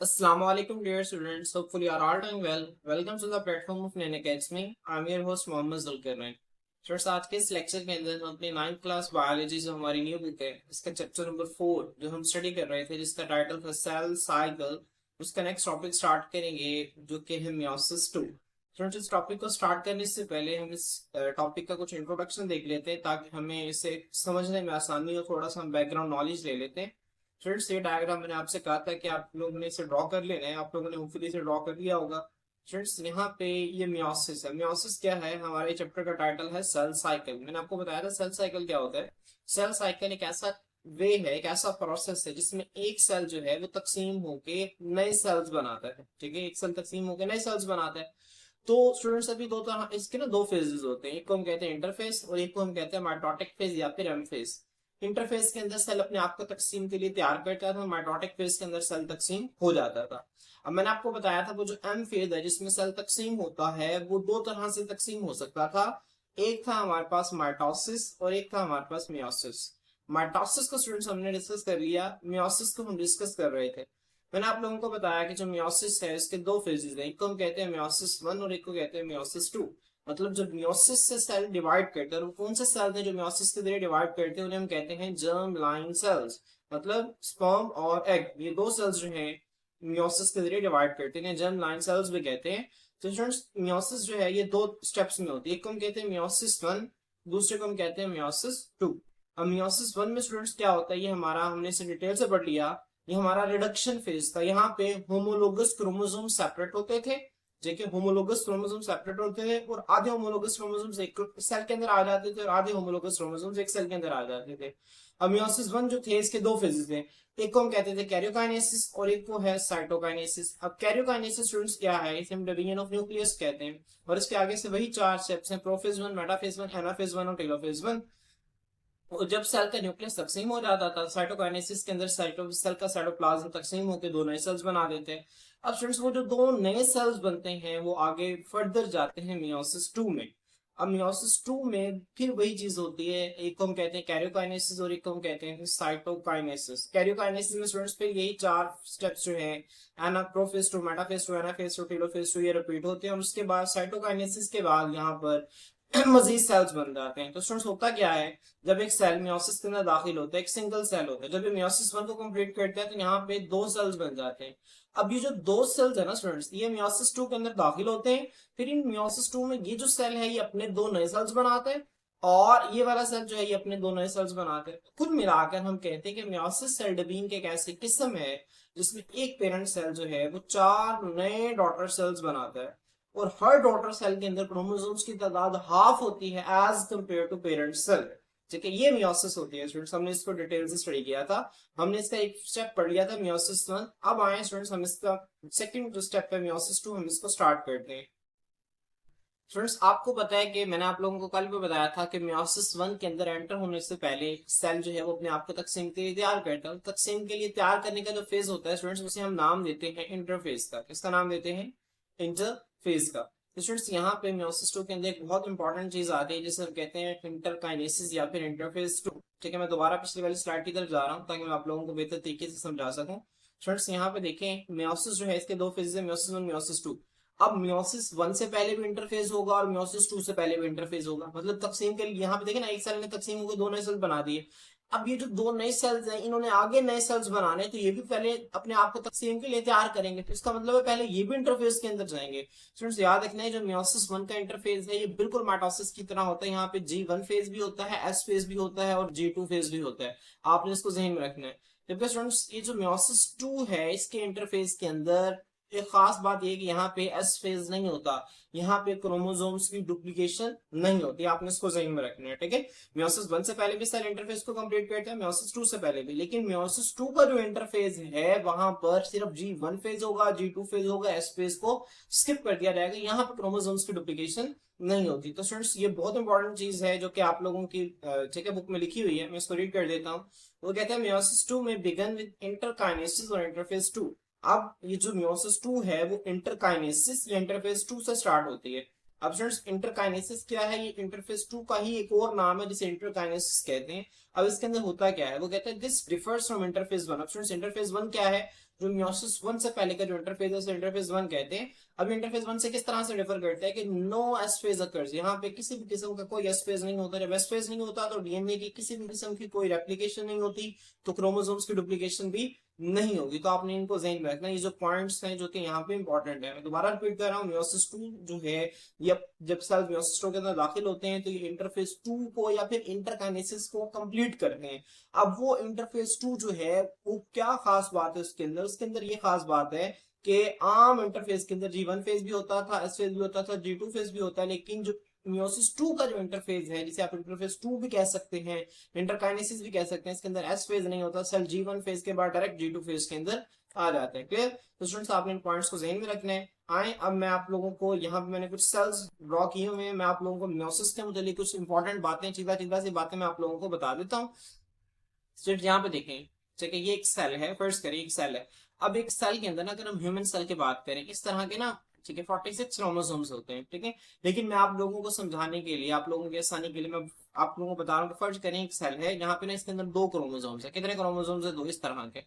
Assalamualaikum dear students. Hopefully you are all doing well. Welcome to the platform of Nain Academy. I'm your host Mohammad Zulkarnain. Students आज के इस lecture के अंदर हम अपनी 9th class biology जो हमारी न्यू बुक है इसका चैप्टर नंबर 4 जो हम स्टडी कर रहे थे जिसका टाइटल था सेल साइकिल, उसका नेक्स्ट टॉपिक स्टार्ट करेंगे जो कि है मियोसिस 2। स्टूडेंट्स इस टॉपिक को स्टार्ट करने से पहले हम इस टॉपिक का कुछ इंट्रोडक्शन देख लेते हैं ताकि हमें इसे समझने में आसानी हो, थोड़ा सा हम बैकग्राउंड नॉलेज ले लेते हैं। फ्रेंड्स ये डायग्राम मैंने आपसे कहा था कि आप लोगों ने इसे ड्रॉ कर लेना है, आप लोगों ने होपफुली इसे ड्रॉ कर लिया होगा। फ्रेंड्स यहाँ पे ये मियोसिस है। मियोसिस क्या है? हमारे चैप्टर का टाइटल है सेल साइकिल। मैंने आपको बताया था सेल साइकिल क्या होता है। सेल साइकिल एक ऐसा वे है, एक ऐसा प्रोसेस है जिसमें एक सेल जो है वो तकसीम होके नए सेल्स बनाता है। ठीक है, एक सेल तकसीम होके नए सेल्स बनाता है। तो स्टूडेंट्स अभी दो तरह इसके ना दो फेजेस होते हैं, एक को हम कहते हैं इंटरफेस और एक को हम कहते हैं माइटोटिक फेज या फिर एम फेज। इंटरफेस के अंदर सेल अपने आप को तकसीम के लिए तैयार करता था, माइटोटिक फेज के अंदर सेल तकसीम हो जाता था। अब मैंने आपको बताया था वो जो एम फेज है जिसमें सेल तकसीम होता है वो दो तरह से तकसीम हो सकता था। एक था हमारे पास माइटोसिस और एक था हमारे पास मियोसिस। माइटोसिस को स्टूडेंट्स हमने डिस्कस कर लिया, मियोसिस को हम डिस्कस कर रहे थे। मैंने आप लोगों को बताया कि जो मियोसिस है इसके दो फेजेस हैं, एक को हम कहते हैं मियोसिस 1 और एक को कहते हैं मियोसिस 2। मतलब जब मियोसिस से सेल डिवाइड करते हैं, कौन से सेल हैं जो मियोसिस के जरिए डिवाइड करते हैं, उन्हें हम कहते हैं जर्म लाइन सेल्स। मतलब स्पर्म और एग, ये दो सेल्स जो हैं मियोसिस के जरिए डिवाइड करते हैं, जर्म लाइन सेल्स भी कहते हैं। तो स्टूडेंट्स मियोसिस जो है ये दो स्टेप्स में होती है, एक को हम कहते हैं मियोसिस 1, दूसरे को हम कहते हैं मियोसिस 2। अब मियोसिस 1 में स्टूडेंट्स क्या होता है, ये हमारा हमने इसे डिटेल से पढ़ लिया। ये हमारा रिडक्शन फेज था। यहाँ पे होमोलोगस क्रोमोसोम सेपरेट होते थे, देखिए होमोलोगस क्रोमोसोम सेपरेट होते थे और आधे होमोलोगस क्रोमोसोम्स एक सेल के अंदर आ जाते थे और आधे होमोलोगस क्रोमोसोम्स एक सेल के अंदर आ जाते थे। अब मियोसिस 1 जो थे इसके दो फेजेस थे, एक को हम कहते थे कैरियोकाइनेसिस और एक को है साइटोकाइनेसिस। अब कैरियोकाइनेसिस स्टूडेंट्स क्या है, इसे हम डिवीजन ऑफ न्यूक्लियस कहते हैं और इसके आगे से वही चार स्टेप्स हैं, प्रोफेज 1, मेटाफेज 1, एनाफेज 1 और टेलोफेज 1। और जब सेल का न्यूक्लियस तकसीम हो जाता था साइटोकाइनेसिस के अंदर, सेल का साइटोप्लाज्म तकसीम होकर दो नए सेल्स बना देते हैं। अब स्टूडेंट्स वो जो दो नए सेल्स बनते हैं वो आगे फर्दर जाते हैं मियोसिस 2 में। अब मियोसिस 2 में फिर वही चीज होती है, एक को हम कहते हैं कैरियोकाइनेसिस और एक को हम कहते हैं साइटोकाइनेसिस। कैरियोकाइनेसिस में स्टूडेंट्स पे यही चार स्टेप्स जो है प्रोफेज 2, मेटाफेज 2, एनाफेज 2, टेलोफेज 2 ये रिपीट होते हैं और उसके बाद साइटोकाइनेसिस के बाद यहाँ पर मजीद सेल्स बन जाते हैं। तो स्टूडेंट्स होता क्या है, जब एक सेल मियोसिस के अंदर दाखिल होता है एक सिंगल सेल होता है, जब ये मियोसिस 1 को कंप्लीट करता है तो यहाँ पे दो सेल्स बन जाते हैं। अब ये जो दो सेल्स है ना स्टूडेंट्स, ये मियोसिस 2 के अंदर दाखिल होते हैं, फिर इन मियोसिस 2 में ये जो सेल है ये अपने दो नए सेल्स बनाते हैं और ये वाला सेल जो है ये अपने दो नए सेल्स बनाते हैं। कुल मिलाकर हम कहते हैं कि मियोसिस सेल डिवीजन के एक ऐसी किस्म है जिसमें एक पेरेंट सेल जो है वो चार नए डॉटर सेल्स बनाता है और हर डॉटर सेल के अंदर क्रोमोसोम्स की तादाद हाफ होती है as compare to parent cell. ठीक है, ये मियोसिस होती है स्टूडेंट्स, हमने इसको डिटेल से स्टडी किया था। हमने इसका एक स्टेप पढ़ लिया था मियोसिस 1। अब आए स्टूडेंट्स हम इसका सेकंड जो स्टेप है मियोसिस 2, हम इसको स्टार्ट करते हैं। स्टूडेंट्स आपको पता है कि मैंने आप लोगों को कल भी बताया था कि मियोसिस 1 के अंदर एंटर होने से पहले सेल जो है वो अपने आप को तकसीम के लिए तैयार करता है। तकसीम के लिए तैयार करने का जो फेज होता है स्टूडेंट्स उसे हम नाम देते हैं इंटरफेज का। किसका नाम देते हैं? इंटरफेज का। स्टूडेंट्स यहाँ पे मियोसिस 2 के अंदर एक बहुत इंपॉर्टेंट चीज आती है जिसे हम कहते हैं इंटरकाइनेसिस या फिर इंटरफेज 2। ठीक है, मैं दोबारा पिछली वाली स्लाइड की तरफ जा रहा हूँ ताकि मैं आप लोगों को बेहतर तरीके से समझा सकूं। स्टूडेंट्स यहाँ पे देखें मियोसिस जो है इसके दो फेजेस है, मियोसिस 1, मियोसिस 2। अब मियोसिस 1 से पहले भी इंटरफेज होगा और मियोसिस 2 से पहले भी इंटरफेज होगा। मतलब तकसीम के लिए यहाँ पे देखें ना, एक सेल ने तकसीम होकर दो नए सेल बना दिए। अब ये जो दो नए सेल्स हैं इन्होंने आगे नए सेल्स बनाने, तो ये भी पहले अपने आप को तकसीम के लिए तैयार करेंगे, तो इसका मतलब है पहले ये भी इंटरफेज के अंदर जाएंगे। स्टूडेंट्स याद रखना है जो मियोसिस 1 का इंटरफेज है ये बिल्कुल माइटोसिस की तरह होता है। यहाँ पे G1 फेज भी होता है, S फेज भी होता है और G2 फेज भी होता है। आपने इसको जहन में रखना है। जबकि स्टूडेंट्स ये जो मियोसिस 2 है इसके इंटरफेस के अंदर एक खास बात यह कि यहाँ पे एस फेज नहीं होता, यहाँ पे क्रोमोसोम्स की डुप्लीकेशन नहीं होती। आपने इसको जहन में रखना है। ठीक है, मियोसिस 1 से पहले भी सेल इंटरफेस को कंप्लीट करता है, मियोसिस 2 से पहले भी, लेकिन मियोसिस 2 का जो इंटरफेस है वहां पर सिर्फ G1 फेज होगा, G2 फेज होगा, एस फेज को स्किप कर दिया जाएगा, यहाँ पे क्रोमोसोम्स की डुप्लीकेशन नहीं होती। तो स्टूडेंट्स ये बहुत इंपॉर्टेंट चीज है जो कि आप लोगों की ठीक है बुक में लिखी हुई है, मैं इसको रीड कर देता हूँ। वो कहते हैं मियोसिस 2 में बिगन विद इंटरकाइनेसिस और इंटरफेस 2। अब ये जो मियोसिस 2 है वो इंटरकाइनेसिस या इंटरफेस 2 से स्टार्ट होती है। अब स्टूडेंट्स इंटरकाइनेसिस क्या है? ये इंटरफेस 2 का ही एक और नाम है जिसे इंटरकाइनेसिस कहते हैं। अब इसके अंदर होता क्या है, वो कहते हैं दिस डिफर्स फ्रॉम इंटरफेस 1। अब स्टूडेंट्स इंटरफेस 1 क्या है? जो मियोसिस वन से पहले का जो इंटरफेज है उसे इंटरफेज वन कहते हैं। अब इंटरफेज वन से किस तरह से डिफर करता है कि नो एस फेज अकर्स, यहाँ पे किसी भी किस्म का कोई एस फेज नहीं होता। जब एस फेज नहीं होता तो डीएनए की किसी भी किस्म की कोई रेप्लिकेशन नहीं होती, तो क्रोमोसोम्स की डुप्लीकेशन भी नहीं होगी। तो आपने इनको ज़हन में रखना, ये जो पॉइंट्स हैं जो कि यहाँ पे इंपॉर्टेंट है। मैं दोबारा रिपीट कर रहा हूँ, मियोसिस टू जो है, ये जब सेल मियोसिस टू के अंदर दाखिल होते हैं तो ये इंटरफेज टू को या फिर इंटरकाइनेसिस को कंप्लीट करते हैं। अब वो इंटरफेज टू जो है वो क्या खास बात है उसके अंदर, उसके अंदर ये खास बात है कि आम इंटरफेस के अंदर जी वन फेज भी होता था, एस फेज भी होता था, जी टू फेज भी होता है, लेकिन जो मियोसिस टू का जो इंटरफेज है, जिसे आप इंटरफेज टू भी कह सकते हैं, इंटरकाइनेसिस भी कह सकते हैं, इसके अंदर एस फेज नहीं होता। सेल जी वन फेज के बाद डायरेक्ट जी टू फेज के अंदर आ जाते हैं। क्लियर? तो स्टूडेंट्स आपने इन पॉइंट्स को ध्यान में रखना है। आए अब मैं आप लोगों को यहाँ पे मैंने कुछ सेल्स ड्रॉ किए हुए हैं, मैं आप लोगों को मियोसिस के मुतालिक कुछ इंपॉर्टेंट बातें, सीधा सीधा सी बातें मैं आप लोगों को बता देता हूँ। स्टूडेंट यहाँ पे देखें, ठीक है, ये एक सेल है, फर्ज करिए एक सेल है। अब एक सेल के अंदर ना, अगर हम ह्यूमन सेल की बात करें, इस तरह के ना, ठीक है, 46 क्रोमोसोम्स होते हैं, ठीक है। लेकिन मैं आप लोगों को समझाने के लिए, आप लोगों की आसानी के लिए मैं आप लोगों को बता रहा हूँ कि फर्ज करें एक सेल है, यहाँ पे ना इसके अंदर दो क्रोमोसोम्स है। कितने क्रोमोसोम्स है? दो, इस तरह के।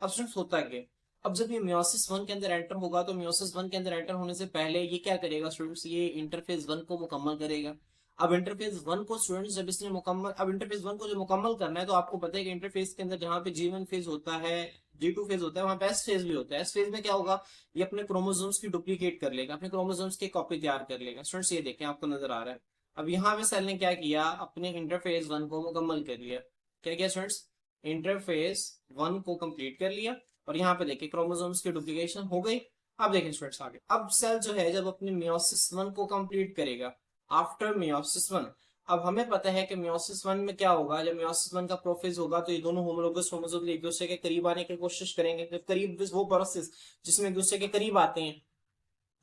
अब स्टूडेंट्स होता क्या है? अब जब ये मियोसिस वन के अंदर एंटर होगा तो मियोसिस वन के अंदर एंटर होने से पहले ये क्या करेगा स्टूडेंट्स? ये इंटरफेज वन को मुकम्मल करेगा। अब इंटरफेज वन को स्टूडेंट्स जब इसने मुकम्मल, अब इंटरफेज वन को जो मुकम्मल करना है, तो आपको पता है कि इंटरफेज के अंदर जहाँ पे जी वन फेज होता है, जी टू फेज होता है, वहां पे एस फेज भी होता है। एस फेज में क्या होगा? ये अपने क्रोमोसोम्स की डुप्लीकेट कर लेगा, अपने क्रोमोसोम्स की कॉपी तैयार कर लेगा। स्टूडेंट्स ये देखें, आपको नजर आ रहा है। अब यहाँ पे सेल ने क्या किया? अपने इंटरफेज वन को मुकम्मल कर लिया। क्या किया स्टूडेंट्स? इंटरफेज वन को कंप्लीट कर लिया। और यहाँ पे देखिए क्रोमोसोम्स की डुप्लीकेशन हो गई। अब देखिए स्टूडेंट्स आगे, अब सेल जो है जब अपने मियोसिस वन को कंप्लीट करेगा, आफ्टर मियोसिस वन, अब हमें पता है कि मियोसिस वन में क्या होगा? जब मियोसिस वन का प्रोफेज होगा तो ये दोनों होमोलोगस क्रोमोसोम एक दूसरे के करीब आने की कोशिश करेंगे। जब करीब, वो प्रोसेस जिसमें एक दूसरे के करीब आते हैं,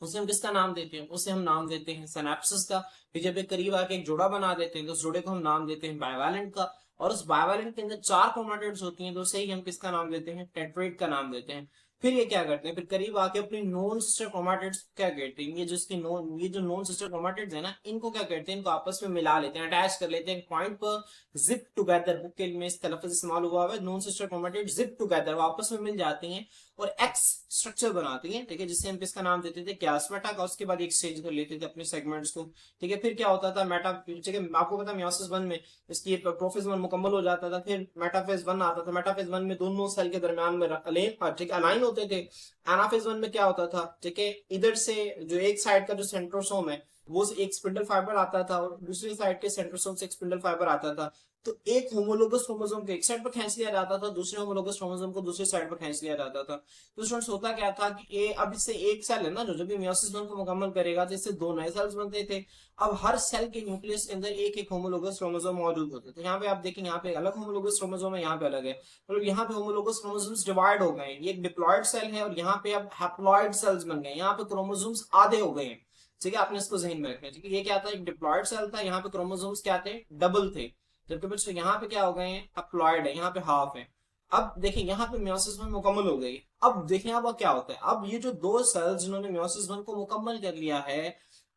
उसे हम किसका नाम देते हैं? उसे हम नाम देते हैं सिनेप्सिस का। फिर जब ये करीब आके एक जोड़ा बना देते हैं तो उस जोड़े को हम नाम देते हैं बाइवैलेंट का। और उस बाइवैलेंट के अंदर चार क्रोमैटिड्स होती हैं, तो उसे ही हम किसका नाम देते हैं? टेट्रेट का नाम देते हैं। फिर ये क्या करते हैं? फिर करीब आके अपनी नॉन सिस्टर क्रोमैटिड्स क्या कहते हैं? ये जो नॉन सिस्टर क्रोमैटिड्स है ना, इनको क्या करते हैं? इनको आपस में मिला लेते हैं, अटैच कर लेते हैं पॉइंट पर। जिप टुगेदर, बुक के में इस तलफ़ुज़ इस्तेमाल हुआ है, non sister chromatids zip together, वो आपस में मिल जाती हैं और एक्स स्ट्रक्चर बनाती हैं, ठीक है, जिससे हम किसका नाम देते थे? क्लास्मेटा का। उसके बाद एक्सचेंज कर लेते थे अपने सेगमेंट्स को, ठीक है। फिर क्या होता था? मेटा, ठीक है, आपको पता है मियोसिस वन में इसकी प्रोफेज वन मुकम्मल हो जाता था, फिर मेटाफेज वन आता था। मेटाफेज वन में दोनों सेल के दरमियान में ठीक अलाइन होते थे। एनाफेज वन में क्या होता था? ठीक है, इधर से जो एक साइड का जो सेंट्रोसोम है वो एक स्पिंडल फाइबर आता था और दूसरी साइड के सेंट्रोसोम से एक स्पिंडल फाइबर आता था। तो एक होमोलोगस क्रोमोसोम को एक साइड पर खींच लिया जाता था, दूसरे होमोलोगस क्रोमोसोम को दूसरी साइड पर खींच लिया जाता था। तो स्टूडेंट्स होता क्या था कि अब इससे एक सेल है ना, जो जब भी मियोसिस वन को मुकम्मल करेगा तो इससे दो नए सेल्स बनते थे। अब हर सेल के न्यूक्लियस के अंदर एक एक होमोलोगस क्रोमोसोम मौजूद होते थे। यहाँ पे आप देखें, यहाँ पे अलग होमोलोगस क्रोमोसोम है, यहाँ पे अलग है, मतलब यहाँ पे होमोलोगस क्रोमोसोम्स डिवाइड हो गए। ये एक डिप्लॉयड सेल है और यहाँ पे अब हैप्लॉयड सेल्स बन गए। यहाँ पे क्रोमोसोम्स आधे हो गए हैं, ठीक है, आपने इसको जहन में रखना है। ठीक है, ये क्या था? एक डिप्लॉयड सेल था, यहाँ पे क्रोमोसोम्स क्या थे? डबल थे। जबकि बच्चों यहाँ पे क्या हो गए हैं? अप्लॉयड है, यहाँ पे हाफ है। अब देखिए यहाँ पे मियोसिस वन मुकम्मल हो गई। अब देखें अब क्या होता है? अब ये जो दो सेल्स जिन्होंने मियोसिस वन को मुकम्मल कर लिया है,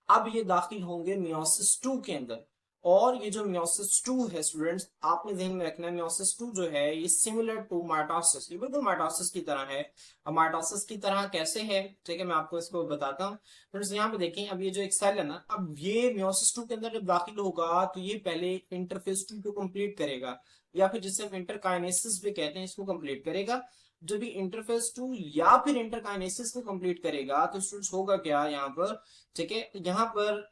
अब ये दाखिल होंगे मियोसिस टू के अंदर। और ये जो मियोसिस टू है स्टूडेंट्स, आपने ध्यान में रखना है, मियोसिस टू जो है ये सिमिलर टू माइटोसिस, ये बिल्कुल माइटोसिस की तरह है। अब माइटोसिस की तरह कैसे है? ठीक है, मैं आपको इसको बताता हूँ। फ्रेंड्स यहाँ पे देखें, अब ये जो एक सेल है ना, अब ये मियोसिस टू के अंदर जब दाखिल होगा तो ये पहले इंटरफेज टू को कंप्लीट करेगा, या फिर जिसे हम इंटरकाइनेसिस भी कहते हैं, इसको कंप्लीट करेगा। जब भी इंटरफेज टू या फिर इंटरकाइनेसिस को कंप्लीट करेगा तो स्टूडेंट्स होगा क्या यहाँ पर? ठीक है, यहाँ पर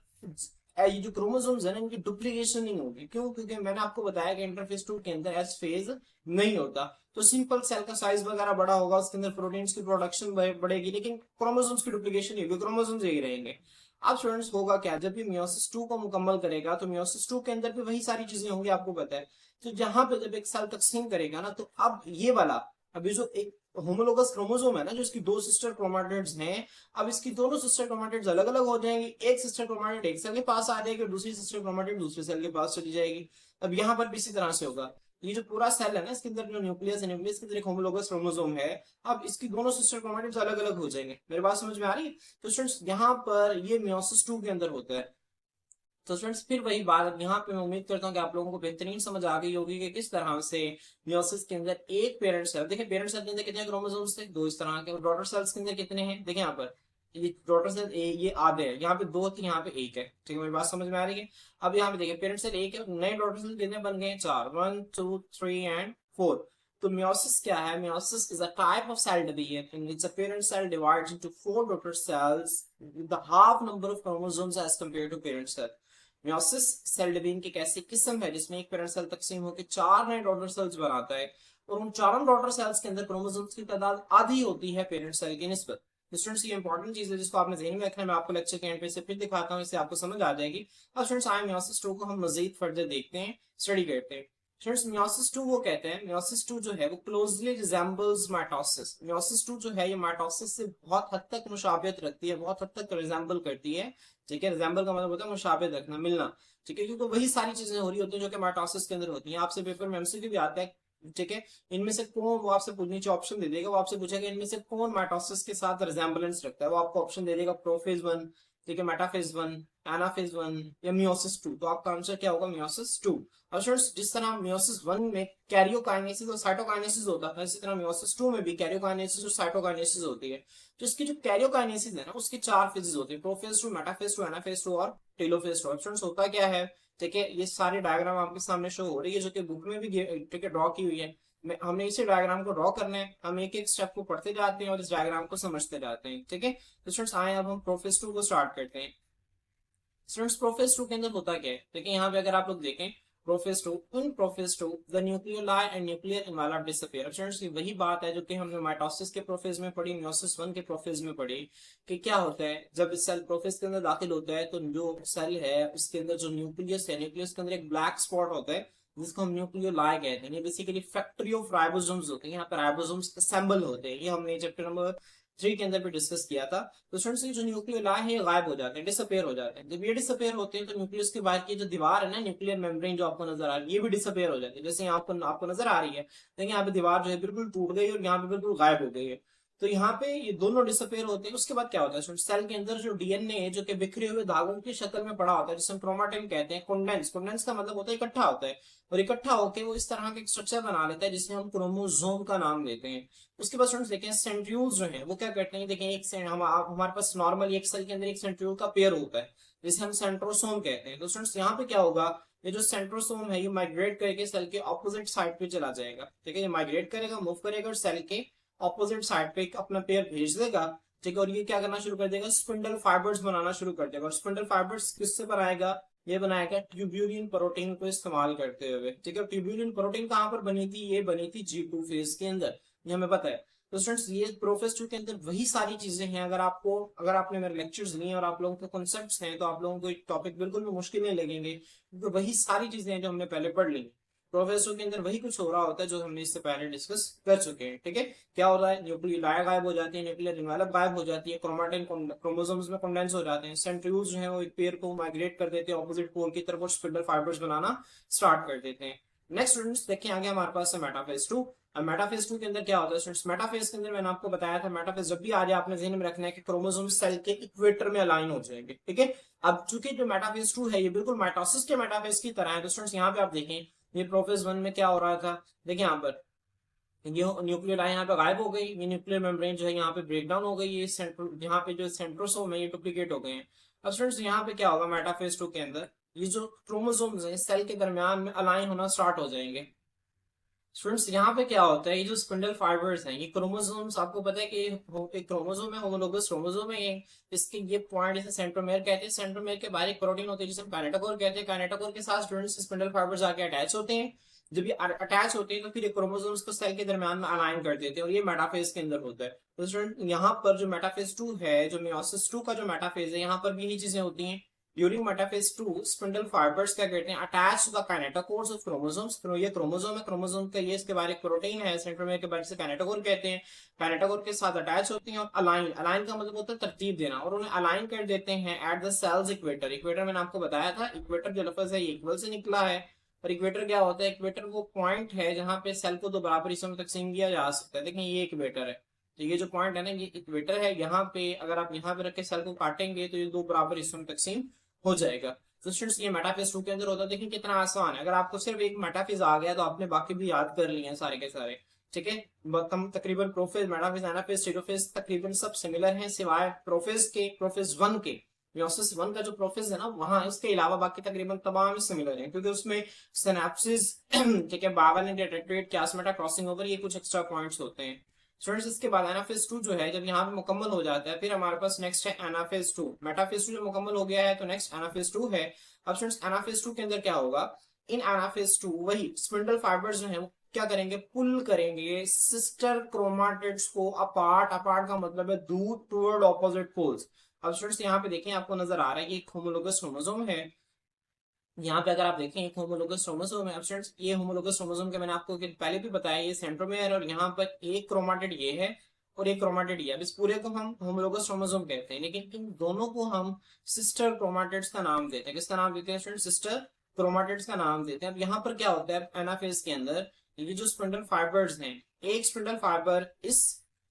ये जो क्रोमोसोम्स है ना, इनकी डुप्लीकेशन नहीं होगी। क्यों? क्योंकि मैंने आपको बताया कि इंटरफेज टू के अंदर एस फेज नहीं होता। तो सिंपल सेल का साइज वगैरह बड़ा होगा, उसके अंदर प्रोटीन्स की प्रोडक्शन बढ़ेगी, लेकिन क्रोमोसोम्स की डुप्लीकेशन नहीं होगी, क्रोमोसोम्स यही रहेंगे। अब स्टूडेंट्स होगा क्या? जब भी मियोसिस टू को मुकम्मल करेगा तो मियोसिस टू के अंदर भी वही सारी चीजें होंगी, आपको पता है। तो जहां पे जब एक सेल तकसीम करेगा ना, तो अब ये वाला, अभी जो एक होमोलोगस क्रोमोसोम है ना, जो इसकी दो सिस्टर क्रोमैटिड्स हैं, अब इसकी दोनों सिस्टर क्रोमैटिड्स अलग अलग हो जाएंगी। एक सिस्टर क्रोमैटिड एक सेल के पास आ जाएगी और दूसरी सिस्टर क्रोमैटिड दूसरे सेल के पास चली जाएगी। अब यहाँ पर भी इसी तरह से होगा। ये जो पूरा सेल है ना, इसके अंदर जो न्यूक्लियस है, न्यूक्लियस के अंदर एक होमोलोगस क्रोमोसोम है। अब इसकी दोनों सिस्टर क्रोमैटिड्स अलग अलग हो जाएंगे। मेरी बात समझ में आ रही है? तो स्टूडेंट्स यहाँ पर ये मियोसिस टू के अंदर होता है। तो स्टूडेंट्स फिर वही बात, अब यहाँ पे मैं उम्मीद करता हूँ कि आप लोगों को बेहतरीन समझ आ गई होगी कि किस तरह से मियोसिस के अंदर एक पेरेंट सेल, देखिए पेरेंट सेल के अंदर कितने क्रोमोसोम्स थे, दो इस तरह के, और डॉटर सेल्स के अंदर कितने हैं, देखिए यहाँ पर ये डॉटर सेल ये आधे हैं, यहाँ पे दो थे, यहाँ पे एक है, ठीक है, मेरी बात समझ में आ रही है। अब यहाँ पे देखिए पेरेंट सेल एक है, नए डॉटर सेल कितने बन गए, चार, 1 2 3 एंड 4। तो meiosis क्या है? Meiosis is a type of cell division in which a parent cell divides into four daughter cells with the half number of chromosomes as compared to parent cell. Meiosis cell division की एक ऐसी किस्म है जिसमें एक parent cell तकसीम होकर चार नए डॉटर सेल्स बनाता है, और उन चारों डॉटर सेल्स के अंदर क्रोमोसोम्स की तादाद आधी होती है पेरेंट सेल की निस्बत। स्टूडेंट्स ये इंपॉर्टेंट चीज है जिसको आपने ज़हन में रखना है, मैं आपको लेक्चर के एंड पे से फिर दिखाता हूँ, इससे आपको समझ आ जाएगी। अब स्टूडेंट्स आए meiosis 2 को हम मजीद फर्दर देखते हैं, स्टडी करते हैं। फ्रेंड्स meiosis 2 वो कहते हैं, meiosis 2 जो है वो क्लोजली रिजेंबल्स माइटोसिस। meiosis 2 जो है ये माइटोसिस से बहुत हद तक मुशाबियत रखती है, बहुत हद तक रिजेंबल करती है, ठीक है। रिजेंबल का मतलब होता है मुशाबियत रखना, मिलना, ठीक है, क्योंकि वही सारी चीजें हो रही होती हैं जो कि माइटोसिस के अंदर होती हैं। आपसे पेपर में एमसीक्यू भी आता है, ठीक है, इनमें से कौन, वो आपसे नीचे ऑप्शन दे देगा, वो आपसे पूछेगा इनमें से कौन माइटोसिस के साथ रिजेंबलेंस रखता है, वो आपको ऑप्शन दे देगा प्रोफेज 1, ठीक है, मेटाफेज 1, एनाफेज 1 या मियोसिस 2। तो आपका आंसर क्या होगा? मियोसिस 2। और स्टूडेंट्स जिस तरह मियोसिस 1 में कैरियोकाइनेसिस और साइटोकाइनेसिस होता था, इसी तरह मियोसिस 2 में भी कैरियोकाइनेसिस और साइटोकाइनेसिस होती है। तो इसकी जो कैरियोकाइनेसिस है ना, उसकी चार फेजेस होती है, प्रोफेज 2, मेटाफेज 2, एनाफेज 2 और टेलोफेज 2। स्टूडेंट्स होता क्या है, ठीक है, ये सारी डायग्राम आपके सामने शो हो रही है जो कि बुक में भी ठीक है ड्रॉ की हुई है। हमने इसी डायग्राम को ड्रॉ करना है, हम एक एक स्टेप को पढ़ते जाते हैं और इस डायग्राम को समझते जाते हैं, ठीक है। तो स्टूडेंट्स आए अब हम प्रोफेज 2 को स्टार्ट करते हैं। स्टूडेंट्स प्रोफेज 2 के अंदर होता क्या है, देखिए यहाँ पे अगर आप लोग देखें prophase 2, in prophase 2 the nucleoli and nuclear envelope disappear. अब स्टूडेंट्स वही बात है जो कि हमने माइटोसिस के प्रोफेज में पढ़ी, मियोसिस 1 के प्रोफेज में पढ़ी, कि क्या होता है जब सेल प्रोफेज के अंदर दाखिल होता है तो जो सेल है उसके अंदर जो न्यूक्लियस है, न्यूक्लियस के अंदर एक ब्लैक स्पॉट होता है जिसको हम न्यूक्लियोलाई कहते हैं। ये बेसिकली फैक्ट्री ऑफ राइबोसोम्स होते हैं, यहाँ पे राइबोसोम्स असेंबल होते हैं, ये हमने चैप्टर नंबर 3 के अंदर भी डिस्कस किया था। तो स्टूडेंट्स ये जो न्यूक्लियोलाई है ये गायब हो जाते हैं, डिसअपेयर हो जाते हैं। जब ये डिसअपेयर होते हैं तो न्यूक्लियस के बाहर की जो दीवार है ना, न्यूक्लियर मेम्ब्रेन जो आपको नजर आ रही है, ये भी डिसअपेयर हो जाती है, जैसे यहाँ आपको नजर आ रही है, देखिए यहाँ पे दीवार जो है बिल्कुल टूट गई और यहाँ पे बिल्कुल गायब हो गई है। तो यहाँ पे ये दोनों डिसअपेयर होते हैं। उसके बाद क्या होता है, सेल के अंदर जो डीएनए है जो कि बिखरे हुए धागों की शक्ल में पड़ा होता है, जिसे हम क्रोमाटिन कहते हैं, कंडेंस, कंडेंस का मतलब होता है इकट्ठा होता है, और इकट्ठा होकर वो इस तरह का एक स्ट्रक्चर बना लेता है जिसे हम क्रोमोसोम का नाम देते हैं। उसके बाद स्टूडेंट्स देखें सेंट्रियोल्स जो है वो क्या करते हैं, देखें एक हमारे पास नॉर्मल एक सेल के अंदर एक सेंट्रियोल का पेयर होता है जिसे हम सेंट्रोसोम कहते हैं। तो स्टूडेंट्स यहाँ पे क्या होगा, ये जो सेंट्रोसोम है ये माइग्रेट करके सेल के ऑपोजिट साइड पे चला जाएगा, ठीक है, ये माइग्रेट करेगा, मूव करेगा और सेल के ऑपोजिट साइड पे अपना पेयर भेज देगा, ठीक है, और ये क्या करना शुरू कर देगा, स्पिंडल फाइबर्स बनाना शुरू कर देगा। और स्पिंडल फाइबर्स किससे बनाएगा, ये बनाएगा ट्यूब्यूलिन प्रोटीन को इस्तेमाल करते हुए, ठीक है। ट्यूब्यूलिन प्रोटीन कहाँ पर बनी थी, ये बनी थी G2 फेज के अंदर, ये हमें पता है। तो स्टूडेंट्स ये प्रोफेस 2 के अंदर वही सारी चीजें हैं। अगर आपने मेरे लेक्चर्स लिए और आप लोगों के कॉन्सेप्ट्स हैं तो आप लोगों को एक टॉपिक बिल्कुल भी मुश्किल नहीं लगेंगे, क्योंकि वही सारी चीजें हैं जो हमने पहले पढ़ ली। प्रोफेसर के अंदर वही कुछ हो रहा होता है जो हमने इससे पहले डिस्कस कर चुके हैं, ठीक है। क्या हो रहा है, न्यूक्लियोलाई गायब हो जाती है, न्यूक्लियर एनवेलप गायब हो जाती है, क्रोमाटिन क्रोमोसोम्स में कंडेंस हो जाते हैं, सेंट्रियोल्स जो है वो एक पेयर को माइग्रेट कर देते हैं ऑपोजिट पोल की तरफ और स्पिंडल फाइबर्स बनाना स्टार्ट कर देते हैं। नेक्स्ट स्टूडेंट्स देखिए आगे हमारे पास है मेटाफेज 2। अब मेटाफेज 2 के अंदर क्या होता है स्टूडेंट्स, मेटाफेज के अंदर मैंने आपको बताया था, मेटाफेज जब भी आ जाए आपने ध्यान में रखना है कि क्रोमोसोम सेल के इक्वेटर में अलाइन हो जाएंगे, ठीक है। अब चूंकि जो मेटाफेज 2 है ये बिल्कुल माइटोसिस के मेटाफेज की तरह है, तो स्टूडेंट्स यहाँ पे आप देखें ये प्रोफेज 1 में क्या हो रहा था, देखिए यहाँ पर ये न्यूक्लियर यहाँ पे गायब हो गई, ये न्यूक्लियर मेम्ब्रेन जो है यहाँ पे ब्रेक डाउन हो गई, ये यहाँ पे जो सेंट्रोसोम है ये डुप्लीकेट हो गए हैं। अब स्टूडेंट्स यहाँ पे क्या होगा, मेटाफेज 2 के अंदर ये जो क्रोमोसोम्स हैं सेल के दरमियान में अलाइन होना स्टार्ट हो जाएंगे। स्टूडेंट्स यहाँ पे क्या होता है, ये जो स्पिंडल फाइबर्स हैं ये क्रोमोसोम्स, आपको पता है कि एक क्रोमोसोम है, होमोलोगस क्रोमोसोम है ये, इसके ये पॉइंट जैसे सेंट्रोमेयर कहते हैं, सेंट्रोमेयर के बाहर एक प्रोटीन होती है जिसे काइनेटोकोर कहते हैं, काइनेटोकोर के साथ स्टूडेंट्स स्पिंडल फाइबर्स आके अटैच होते हैं। जब ये अटैच होते हैं तो फिर क्रोमोसोम्स को सेल के दरमियान में अलाइन कर देते हैं और ये मेटाफेज के अंदर होता है। तो स्टूडेंट यहाँ पर जो मेटाफेज 2 है, जो मियोसिस 2 का जो मेटाफेज है, यहाँ पर भी यही चीजें होती हैं। During metaphase 2 स्पिंडल फाइबर्स क्या कहते हैं, attach to the kinetochores of chromosomes. ये क्रोमोसोम है, क्रोमोसोम का ये इसके बारे एक प्रोटीन है सेंट्रोमेयर के बारे से काइनेटोकोर कहते हैं, काइनेटोकोर के साथ अटैच होती हैं और अलाइन, अलाइन का मतलब होता है तरतीब देना, और उन्हें अलाइन कर देते हैं at the cell's equator. Equator मैंने आपको बताया था, इक्वेटर जो लफ्ज है ये इक्वल से निकला है, और इक्वेटर क्या होता है, इक्वेटर वो पॉइंट है जहां पे सेल को दो बराबर हिस्सों में तकसीम किया जा सकता है। देखिए ये इक्वेटर है, तो ये जो पॉइंट है ना ये इक्वेटर है, यहाँ पे अगर आप यहाँ पे रख के सेल को काटेंगे तो ये दो बराबर हिस्सों में तकसीम हो जाएगा। तो स्टूडेंट्स ये मेटाफेज 2 के अंदर होता है। देखिए कितना आसान है, अगर आपको सिर्फ एक मेटाफेज आ गया तो आपने बाकी भी याद कर लिए हैं सारे के सारे। ठीक है, कम तकरीबन प्रोफेज, मेटाफेज, एनाफेज, टेलोफेज तकरीबन सब सिमिलर हैं सिवाय प्रोफेज के, प्रोफेज 1 के। मियोसिस 1 का जो प्रोफेज है ना वहां, इसके अलावा बाकी तकरीबन तमाम सिमिलर हैं, क्योंकि उसमें सिनेप्सिस ठीक है, बाइवेलेंट रेट्रोग्रेड, कियास्मेटा, क्रॉसिंग ओवर, ये कुछ एक्स्ट्रा पॉइंट्स होते हैं। स्टूडेंट्स इसके बाद एनाफेज 2 जो है जब यहाँ पे मुकम्मल हो जाता है, फिर हमारे पास नेक्स्ट है एनाफेज 2। मेटाफेज 2 जो मुकम्मल हो गया है तो नेक्स्ट एनाफेज 2 है। अब स्टूडेंट्स एनाफेज 2 के अंदर क्या होगा, इन एनाफेज 2 वही स्पिंडल फाइबर्स जो है वो क्या करेंगे, पुल करेंगे सिस्टर क्रोमाटिड्स को अपार्ट। अपार्ट का मतलब है दूर, टुवर्ड ऑपोजिट पोल्स। अब स्टूडेंट्स यहाँ पे देखें, आपको नजर आ रहा है कि एक होमोलोगस क्रोमोसोम है। यहाँ पे अगर आप देखें एक होमोलोगस क्रोमोसोम है। अब स्टूडेंट्स ये होमोलोगस क्रोमोसोम के मैंने आपको पहले भी बताया, ये सेंट्रोमेयर और यहाँ पर एक क्रोमाटिड ये है और एक क्रोमाटिड ये है। इस पूरे को हम होमोलोगस क्रोमोसोम कहते हैं, लेकिन इन दोनों को हम सिस्टर क्रोमाटिड्स का नाम देते हैं। किसका नाम देते हैं स्टूडेंट? सिस्टर क्रोमाटिड्स का नाम देते हैं। अब यहाँ पर क्या होता है एनाफेज के अंदर, ये जो स्पिंडल फाइबर्स हैं, एक स्पिंडल फाइबर इस,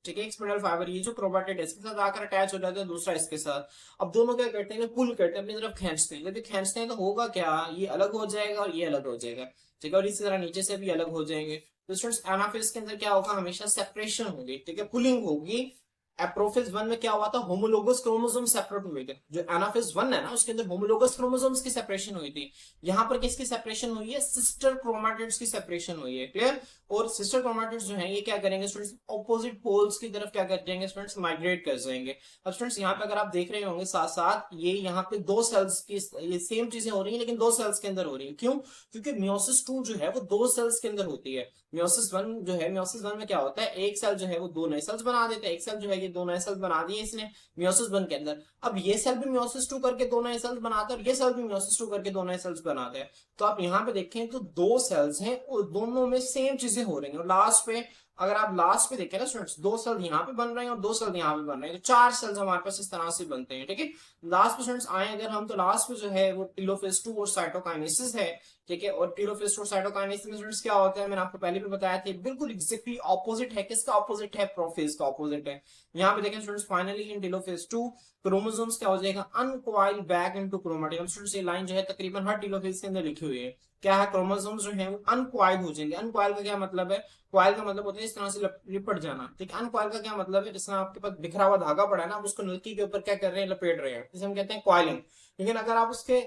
ठीक है, एक स्पिंडल फाइबर ये जो क्रोमाटिड है इसके साथ आकर अटैच हो जाता है, दूसरा इसके साथ। अब दोनों क्या करते हैं, पुल करते हैं, अपनी तरफ खींचते हैं। जब ये खींचते हैं तो होगा क्या, ये अलग हो जाएगा और ये अलग हो जाएगा। ठीक है, और इसी तरह नीचे से भी अलग हो जाएंगे। तो स्टूडेंट्स एनाफेज के अंदर क्या होगा, हमेशा सेपरेशन होगी, ठीक है, पुलिंग होगी। एप्रोफेज 1 में क्या हुआ था, होमोलोगस क्रोमोसोम सेपरेट हुए थे। जो एनाफेज 1 है ना उसके अंदर होमोलोगस क्रोमोसोम्स की सेपरेशन हुई थी। यहाँ पर किसकी सेपरेशन हुई है, सिस्टर क्रोमाटिड्स की सेपरेशन हुई है। क्लियर? और सिस्टर क्रोमाटिड्स जो है ये क्या करेंगे स्टूडेंट्स, ऑपोजिट पोल्स की तरफ क्या कर जाएंगे स्टूडेंट्स, माइग्रेट कर जाएंगे। अब स्टूडेंट्स यहाँ पे अगर आप देख रहे होंगे साथ साथ ये यहाँ पे दो सेल्स की ये सेम चीजें हो रही है, लेकिन दो सेल्स के अंदर हो रही है। क्यों? क्योंकि मियोसिस 2 जो है वो दो सेल्स के अंदर होती है। मियोसिस 1 जो है, मियोसिस 1 में क्या होता है, एक सेल जो है वो दो नए सेल्स बना देता है। एक सेल जो है ये दो नए सेल्स बना दिए इसने मियोसिस 1 के अंदर। अब ये सेल भी मियोसिस 2 करके दो नए सेल्स बनाता है और ये सेल भी मियोसिस 2 करके दो नए सेल्स बनाता है। तो आप यहाँ पे देखें तो दो सेल्स हैं और दोनों में सेम चीजें हो रही हैं। और लास्ट पे अगर आप लास्ट पे देखें ना स्टूडेंट्स, दो सेल यहाँ पे बन रहे हैं और दो सेल यहाँ पे बन रहे हैं, तो चार सेल्स हमारे पास इस तरह से बनते हैं। ठीक है, लास्ट पे स्टूडेंट्स आए अगर हम, तो लास्ट पे जो है वो टेलोफेज 2 और साइटोकाइनेसिस है। ठीक है, और टेलोफेज 2 और साइटोकाइनेसिस में स्टूडेंट्स क्या होता है, मैंने आपको पहले भी बताया था, बिल्कुल एग्जैक्टली ऑपोजिट है। किसका ऑपोजिट है, प्रोफेज का ऑपोजिट है। यहाँ पे देखें students, finally in telophase 2 chromosomes क्या हो जाएगा, अनकॉइल बैक इनटू क्रोमेटिन। स्टूडेंट्स ये लाइन जो है तकरीबन हर टेलोफेज के अंदर लिखी हुई है। क्या है, क्रोमोसोम्स जो है वो अनकॉइल हो जाएंगे। अनकॉइल का क्या मतलब है, कॉइल का मतलब होता है इस तरह से लिपट जाना। ठीक है, अनकॉइल का क्या मतलब है, जिसमें आपके पास बिखरा हुआ धागा पड़ा है ना, आप उसको नलकी के ऊपर क्या कर रहे हैं, लपेट रहे हैं, जिसे हम कहते हैं कॉइलिंग। लेकिन अगर आप उसके,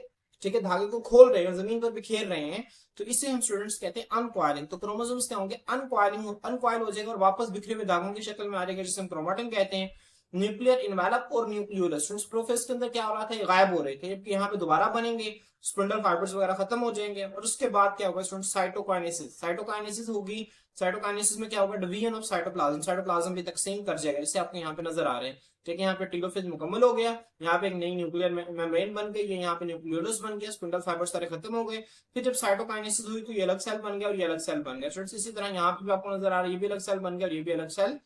ठीक है, धागे को खोल रहे हैं, जमीन पर बिखेर रहे हैं, तो इसे हम स्टूडेंट्स कहते हैं अनकॉइलिंग। तो क्रोमोसोम्स क्या होंगे, अनकॉइलिंग, अनकॉइल हो जाएगा और वापस बिखरे हुए धागों की शक्ल में आ जाएगा, जिसे हम क्रोमेटिन कहते हैं। न्यूक्लियर इनवेलप और न्यूक्लियोलस, प्रोफेज के अंदर क्या हो रहा था, ये गायब हो रहे थे, जबकि यहाँ पे दोबारा बनेंगे, स्पिंडल फाइबर्स वगैरह खत्म हो जाएंगे। और उसके बाद क्या होगा स्टूडेंट, साइटोकाइनेसिस। साइटोकाइनेसिस होगी। साइटोकाइनेसिस में क्या होगा, डिवीजन ऑफ साइटोप्लाज्म, साइटोप्लाज्म भी तकसीम कर जाएगा, जैसे आपको यहाँ पे नजर आ रहे हैं। ठीक है, यहाँ पे टेलोफेज मुकम्मल हो गया, यहाँ पे एक नई न्यूक्लियर मेम्ब्रेन बन गई है, यहाँ पे न्यूक्लियोलस बन गया, स्पिंडल फाइबर सारे खत्म हो गए। फिर जब साइटोकाइनेसिस हुई तो ये अलग सेल बन गया और ये अलग सेल बन गया। स्टूडेंट्स इसी तरह यहाँ पे भी आपको नजर आ रहा है, ये भी अलग सेल बन गया और ये भी अलग सेल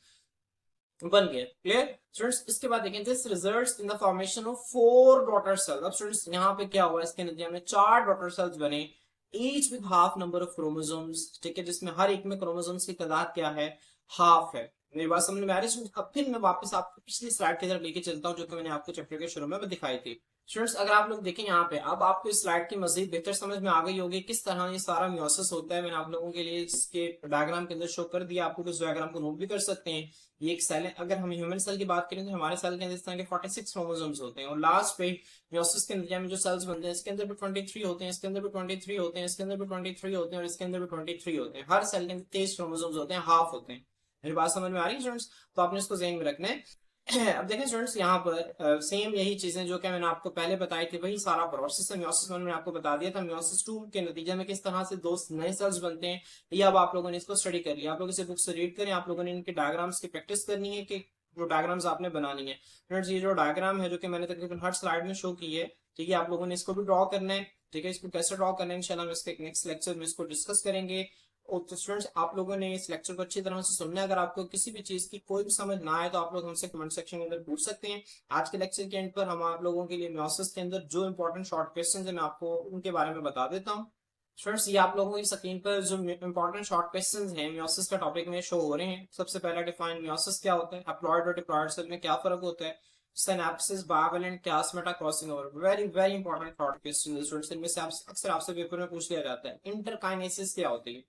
बन गया। Clear students? इसके बाद देखें, this results in the formation of 4 daughter cells. अब स्टूडेंट्स यहाँ पे क्या हुआ, इसके नतीजे में 4 डॉटर सेल्स बने, each with half number of chromosomes. ठीक है, जिसमें हर एक में क्रोमोसोम्स की तादाद क्या है, हाफ है। मेरी बात समझ में आ रही है? अब फिर मैं वापस आपको पिछली स्लाइड की तरफ लेके चलता हूँ, जो कि मैंने आपको चैप्टर के शुरू में दिखाई थी। स्टूडेंट्स अगर आप लोग देखें यहाँ पे, अब आपको इस स्लाइड की मजीद बेहतर समझ में आ गई होगी किस तरह ये सारा मियोसिस होता है। मैंने आप लोगों के लिए इसके डायग्राम के अंदर शो कर दिया, आप लोग इस डायग्राम को नोट भी कर सकते हैं। ये एक सेल है, अगर हम ह्यूमन सेल की बात करें तो हमारे सेल के अंदर इस तरह के 46 क्रोमोसोम्स होते हैं, और लास्ट पे मियोसिस के नतीजे में जो सेल्स बनते हैं, इसके अंदर भी 23 होते हैं, इसके अंदर भी 23 होते हैं, इसके अंदर भी 23 होते हैं और इसके अंदर भी 23 होते हैं। हर सेल के अंदर 23 क्रोमोसोम्स होते हैं, हाफ होते हैं। मेरी बात समझ में आ रही है स्टूडेंट्स? तो आपने इसको ज़हन में रखना है। अब देखें स्टूडेंट्स, यहाँ पर सेम यही चीजें जो कि मैंने आपको पहले बताई थी, वही सारा प्रोसेस है। मियोसिस 1 में आपको बता दिया था, मियोसिस 2 के नतीजे में किस तरह से दो नए सेल्स बनते हैं, ये अब आप लोगों ने इसको स्टडी कर लिया। आप लोग इसे बुक से रीड करें, आप लोगों ने इनके डायग्राम्स की प्रैक्टिस करनी है कि जो डायग्राम्स आपने बनानी है। फ्रेंड्स ये जो डायग्राम है जो कि मैंने तकरीबन हर स्लाइड में शो की है, ठीक है, आप लोगों ने इसको भी ड्रॉ करना है। ठीक है, इसको कैसे ड्रॉ करना है इंशाल्लाह हम इसके नेक्स्ट लेक्चर में इसको डिस्कस करेंगे। और तो स्टूडेंट्स आप लोगों ने इस लेक्चर को अच्छी तरह से सुनना है। अगर आपको किसी भी चीज की कोई भी समझ ना आए तो आप लोग हमसे कमेंट सेक्शन के अंदर पूछ सकते हैं। आज के लेक्चर के एंड पर हम आप लोगों के लिए मियोसिस के अंदर जो इंपॉर्टेंट शॉर्ट क्वेश्चन है मैं आपको उनके बारे में बता देता हूँ। स्टूडेंट्स ये आप लोगों की स्क्रीन पर जो इंपॉर्टेंट शॉर्ट क्वेश्चंस हैं मियोसिस का टॉपिक में शो हो रहे हैं। सबसे पहला डिफाइन मियोसिस क्या होता है, हैप्लॉइड और डिप्लॉइड सेल में क्या फर्क होता है, सिनेप्सिस बाइवेलेंट प्लाज्मेटा crossing over, very very important thought question students, इनमें से अक्सर आपसे पेपर में पूछ लिया जाता है। इंटरकाइनेसिस क्या होती है,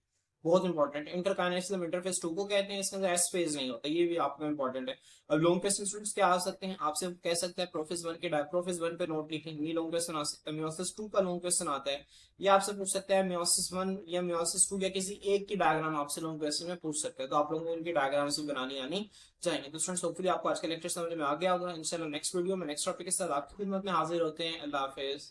बहुत इंपॉर्टेंट। इंटरकाइनेसिस हम इंटरफेस 2 को कहते हैं, इसके अंदर एस फेज नहीं होता, ये भी आपको इंपॉर्टेंट है। अब लॉन्ग क्वेश्चन स्टूडेंट्स क्या आ सकते हैं, आपसे कह सकते हैं प्रोफेस 1 के डायप्रोफेस 1 पे नोट लिखें, ये लॉन्ग क्वेश्चन आ सकता है। मियोसिस 2 का लॉन्ग क्वेश्चन आता है, ये आपसे पूछ सकता है मियोसिस 1 या मियोसिस 2 या किसी एक की डायग्राम आपसे लॉन्ग क्वेश्चन में पूछ सकते हैं, तो आप लोगों को उनकी डायग्राम से बनानी आनी चाहिए। तो स्टूडेंट्स होपफुली आपको आज का लेक्चर समझ में आ गया होगा। इंशाल्लाह नेक्स्ट वीडियो में नेक्स्ट टॉपिक के साथ आपकी खिदमत में हाजिर होते हैं। अल्लाह हाफिज।